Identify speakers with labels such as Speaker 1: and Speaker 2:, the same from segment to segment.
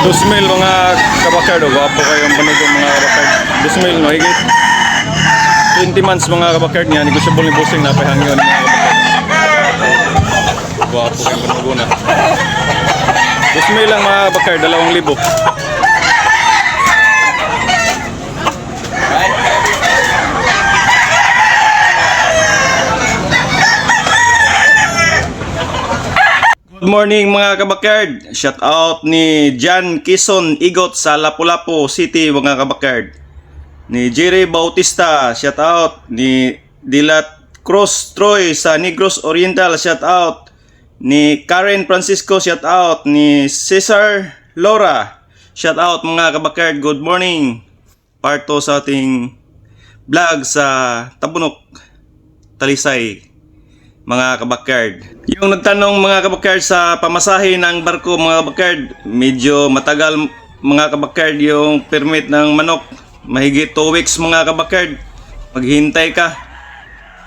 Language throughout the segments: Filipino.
Speaker 1: 2,000 mga kabakard. O, gwapo kayong manugo mga kabakard. 2,000 no, higit 20 months mga kabakard niya. Negosyable ni Bossing na pahangyon mga kabakard. Gwapo kayong manugo na. 2,000 lang mga kabakard, 2,000. Good morning mga kabakard. Shout out ni Jan Quezon Igot sa Lapu-Lapu City mga kabakard. Ni Jerry Bautista, shout out. Ni Dilat Cruz Troy sa Negros Oriental, shout out. Ni Karen Francisco, shout out. Ni Cesar Laura, shout out mga kabakard. Good morning. Part 2 sa ating vlog sa Tabunok, Talisay mga kabakard. Yung nagtanong mga kabakard sa pamasahe ng barko mga kabakard, medyo matagal mga kabakard yung permit ng manok. Mahigit 2 weeks mga kabakard. Maghintay ka.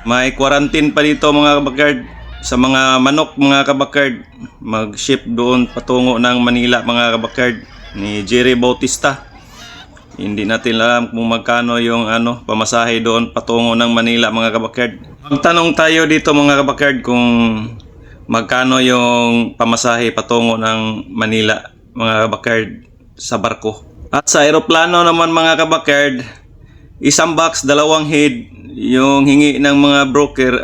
Speaker 1: May quarantine pa dito mga kabakard sa mga manok mga kabakard. Mag-ship doon patungo ng Manila mga kabakard ni Jerry Bautista. Hindi natin alam kung magkano yung pamasahe doon patungo ng Manila mga kabakard. Magtanong tayo dito mga kabakard kung magkano yung pamasahe patungo ng Manila mga kabakard sa barko. At sa aeroplano naman mga kabakard, isang box, 2 head, yung hingi ng mga broker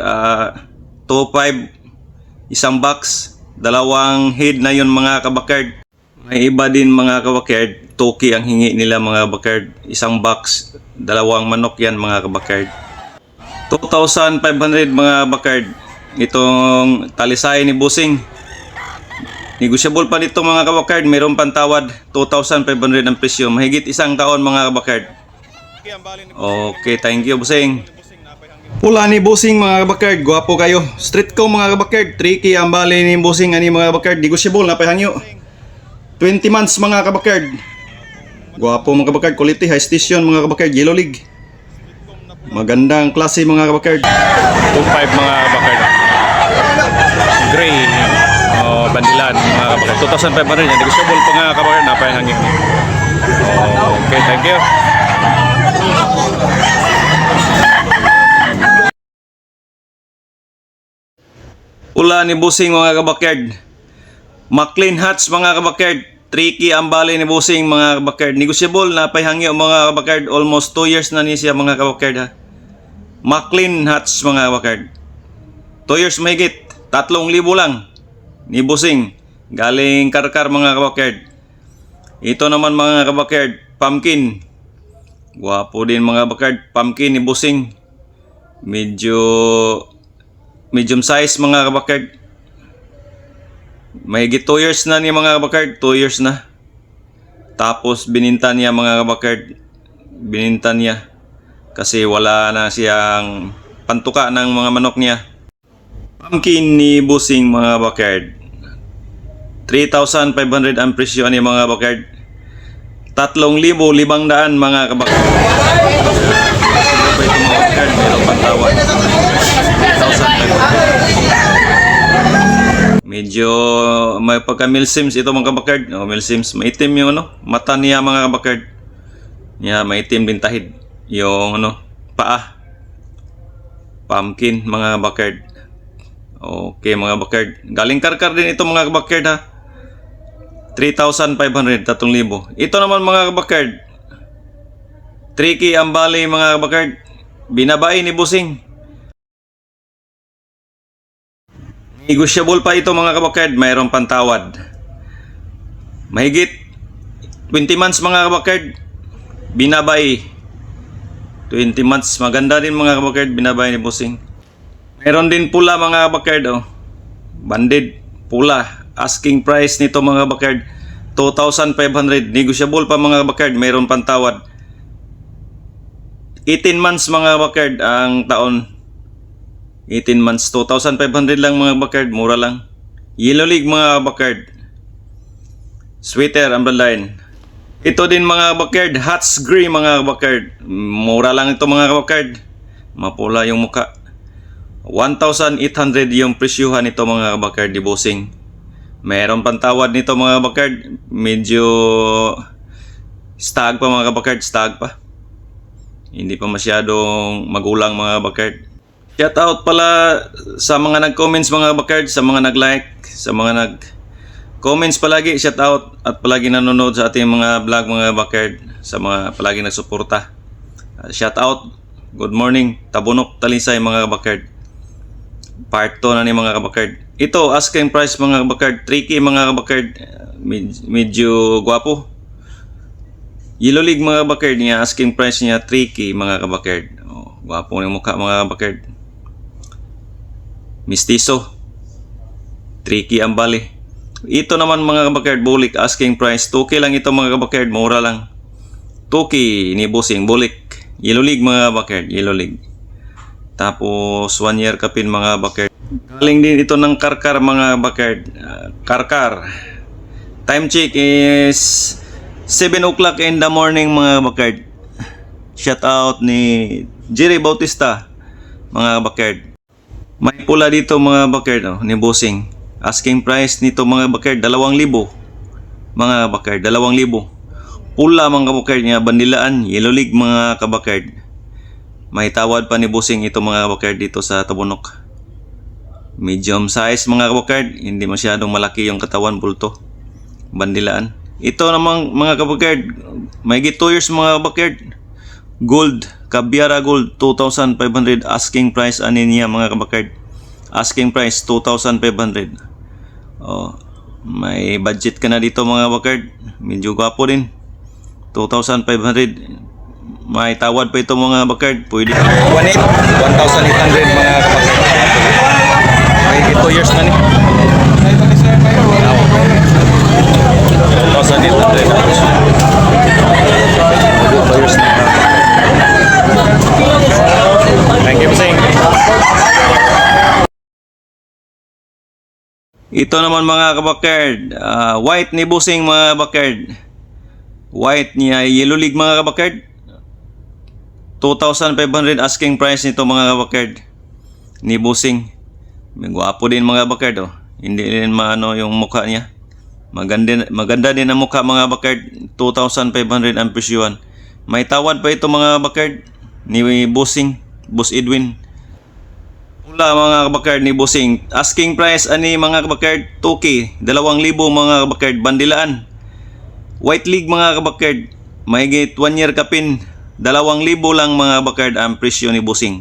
Speaker 1: 2.5, isang box, 2 head na yun mga kabakard. May iba din mga kabakard, 2K ang hingi nila mga kabakard, isang box, 2 manok yan mga kabakard. 2,500 mga kabakard, itong talisay ni Bossing. Negosyable pa dito mga kabakard, mayroon pang tawad, 2,500 ang presyo, mahigit isang taon mga kabakard. Okay, thank you Bossing. Pula ni Bossing mga kabakard, gwapo kayo. Street ko mga kabakard, 3K ang bali ni Bossing ani mga kabakard, negosyable na pahangyo. 20 months mga kabakard. Gwapo mga kabakard, quality, high station mga kabakard, Yellow League. Magandang klase mga kabakard. 2.5 mga kabakard. Gray. Bandilan mga kabakard. 2,500 yan. Negosyable pa nga kabakard. Napay hangin. Okay, thank you. Pula ni Bossing mga kabakard. McLean Hats mga kabakard. 3K ang bali ni Bossing mga kabakard. Negosyable na pahangyo mga kabakard. Almost 2 years na niya siya mga kabakard ha. McLean Hats mga kabakard. 2 years mahigit. 3,000 lang ni Bossing. Galing Karkar mga kabakard. Ito naman mga kabakard, pumpkin. Gwapo din mga kabakard. Pumpkin ni Bossing. Medium size mga kabakard. Mahigit 2 years na niya mga kabakard. 2 years na. Tapos bininta niya mga kabakard. Bininta niya. Kasi wala na siyang pantuka ng mga manok niya. Pumpkin ni Bossing mga kabakard. 3,500 ang presyo ni mga kabakard. 3,500 mga kabakard. Ito mga kabakard. Mayroong pantawad. 3,500. Medyo may pagka milsims ito mga kabakard. Milsims. Maitim yung mata niya mga kabakard. Niya maitim din tahid. Yung paa. Pumpkin mga kabakard. Okay mga kabakard. Galing Karkar din ito mga kabakard ha. 3,500, 3,000. Ito naman mga kabakard. 3K ang bali mga kabakard. Binabae ni Bossing. Negosyable pa ito mga kabakard, mayroong pantawad. Mahigit 20 months mga kabakard, binabay. 20 months, maganda din mga kabakard, binabay ni Bossing. Mayroon din pula mga kabakard, banded, pula. Asking price nito mga kabakard, 2,500. Negosyable pa mga kabakard, mayroon pantawad. 18 months mga kabakard ang taon. 18 months, 2,500 lang mga kabakard, mura lang. Yellow League mga kabakard. Sweater, umbrella line. Ito din mga kabakard, Hats Gray mga kabakard. Mura lang ito mga kabakard. Mapula yung muka. 1,800 yung presyuhan nito mga kabakard di Bossing. Meron pang tawad nito mga kabakard. Medyo stag pa mga kabakard, stag pa. Hindi pa masyadong magulang mga kabakard. Shout out pala sa mga nag-comments mga kabakard, sa mga nag-like, sa mga nag-comments palagi, shout out at palagi nanonood sa ating mga vlog mga kabakard, sa mga palagi nagsuporta. Shout out, good morning, Tabunok, Talisay mga kabakard. Part 2 na ni mga kabakard. Ito, asking price mga kabakard, tricky mga kabakard, medyo guwapo. Yellow League mga kabakard niya, asking price niya, tricky mga kabakard. Oh, guwapo ng mukha mga kabakard. Mistiso, tricky ang bali. Ito naman mga kabakard, bulik, asking price 2K lang ito mga kabakard, mura lang. 2K ni Bossing, bulik. Yellow League mga kabakard, Yellow League. Tapos 1 year kapin mga kabakard. Galing din ito ng Karkar mga kabakard. Karkar. Time check is 7 o'clock in the morning mga kabakard. Shout out ni Jerry Bautista mga kabakard. May pula dito mga bakard, oh, ni Bossing. Asking price nito mga bakard, 2,000. Mga bakard, 2,000. Pula mga bakard niya, bandilaan, Yellow League mga kabakard. May tawad pa ni Bossing ito mga bakard dito sa Tabunok. Medium size mga kabakard, hindi masyadong malaki yung katawan, bulto. Bandilaan. Ito namang mga kabakard, may 2 years mga kabakard. Gold, Cabiara Gold, 2,500. Asking price ani niya mga kabakard. Asking price 2,500. Oh, may budget ka na dito mga kabakard. Medyo gwapo din. 2,500. May tawad pa ito mga kabakard. Pwede 1,800 mga kabakard. May 2 years na ni. 2,800. 2 years na. Thank you, Bossing. Ito naman mga kabakard, white ni Bossing mga kabakard. White niya, Yellow League mga kabakard. 2,500 asking price nito mga kabakard. Ni Bossing. May gwapo din mga kabakard, oh. Hindi din maano yung mukha niya. Maganda din ang mukha mga kabakard. 2,500 ang presyuhan. May tawad pa ito mga kabakard ni Bossing, Boss Edwin. Pula mga kabakard ni Bossing. Asking price ani mga kabakard 2K, 2,000 mga kabakard, bandilaan. White League mga kabakard, mahigit 1 year kapin, 2,000 lang mga kabakard ang presyo ni Bossing.